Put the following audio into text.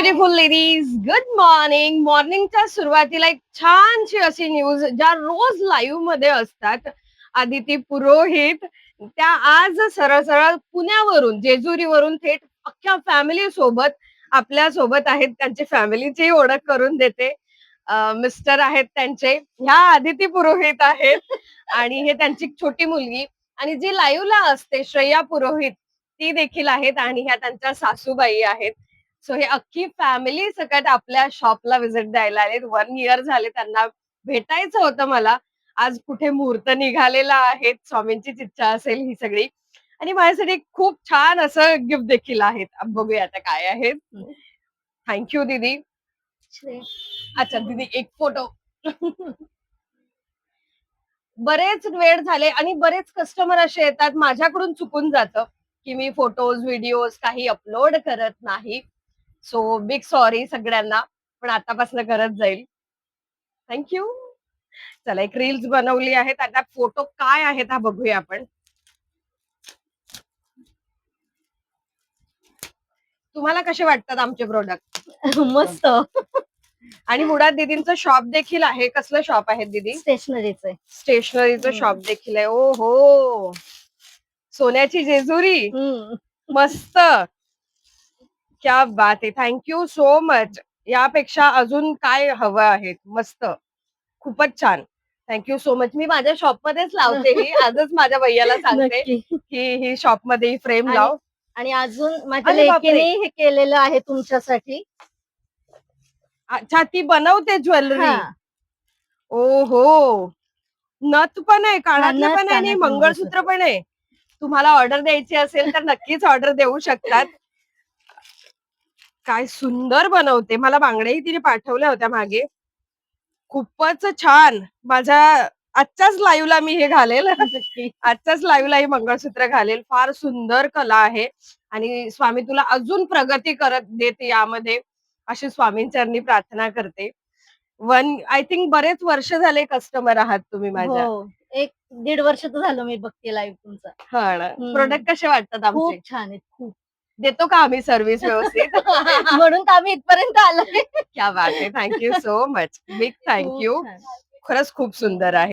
Beautiful ladies, good morning. मॉर्निंगच्या सुरुवातीला एक छानशी अशी न्यूज ज्या रोज लाईव्ह मध्ये असतात. आदिती पुरोहित त्या आज सरळ सरळ पुण्यावरून जेजुरीवरून थेट अख्ख्या फॅमिली सोबत आपल्या सोबत आहेत. त्यांची फॅमिलीची ओळख करून देते. मिस्टर आहेत त्यांचे, ह्या आदिती पुरोहित आहेत आणि हे त्यांची छोटी मुलगी आणि जी लाईव्हला असते श्रेया पुरोहित ती देखील आहेत आणि ह्या त्यांच्या सासूबाई आहेत. सो हे अख्खी फॅमिली सकट आपल्या शॉपला व्हिजिट द्यायला आले. 1 इयर झाले त्यांना भेटायचं होतं मला. आज कुठे मुहूर्त निघालेला आहे. स्वामींचीच इच्छा असेल ही सगळी. आणि माझ्यासाठी खूप छान असं गिफ्ट देखील आहेत. बघूया आता काय आहेत. थँक्यू दीदी. अच्छा दीदी एक फोटो. बरेच वेळ झाले आणि बरेच कस्टमर असे येतात, माझ्याकडून चुकून जातं की मी फोटोज व्हिडिओज काही अपलोड करत नाही. सो बिग सॉरी सगळ्यांना, पण आतापासून करत जाईल. थँक्यू. चला एक रील्स बनवली आहेत. आता फोटो काय आहेत हा बघूया आपण. तुम्हाला कसे वाटतात आमचे प्रोडक्ट? मस्त. आणि मुळात दीदींचं शॉप देखील आहे. कसलं शॉप आहे दीदी? स्टेशनरीचं आहे. स्टेशनरीचं शॉप देखील आहे. ओ हो, सोन्याची जेजुरी. मस्त. क्या बात आहे. Thank you so much. यापेक्षा अजून काय हवं आहे? मस्त. खूपच छान. Thank you so much. मी माझ्या शॉपमध्येच लावते ही. आजच माझ्या भैयाला सांगते नक्की. की ही शॉपमध्ये ही फ्रेम लाव. आणि अजून माझ्या अरे बापरे. लेकीने हे केलेलं आहे तुमच्यासाठी. अच्छा ती बनवते ज्वेलरी. हा. ओहो. नथ पण आहे, कानातले नथ, पण आहे आणि कानातले, मंगळसूत्र पण आहे. तुम्हाला ऑर्डर द्यायची असेल तर नक्कीच ऑर्डर देऊ शकतात. काय सुंदर बनवते. मला बांगड्याही तिने पाठवल्या होत्या मागे. खूपच छान. माझ्या आजच्याच लाईव्हला मी हे घालेल. नक्की. आजच्याच लाईव्हला हे मंगळसूत्र घालेल. फार सुंदर कला आहे आणि स्वामी तुला अजून प्रगती करत देत यामध्ये अशी स्वामींचरणी प्रार्थना करते. आय थिंक बरेच वर्ष झाले कस्टमर आहात तुम्ही माझ्या. हो. 1-1.5 वर्ष तर झालं मी बघते लाईव्ह तुमचा. हा ना. प्रोडक्ट कसे वाटतात आमचे? खूप छान आहेत, खूप. देतो का आम्ही सर्व्हिस व्यवस्थित? म्हणून तर आम्ही इथपर्यंत आलोय. क्या बात आहे. Thank you so much. बिग खूप थँक्यू. छान. खरंच खूप सुंदर आहे.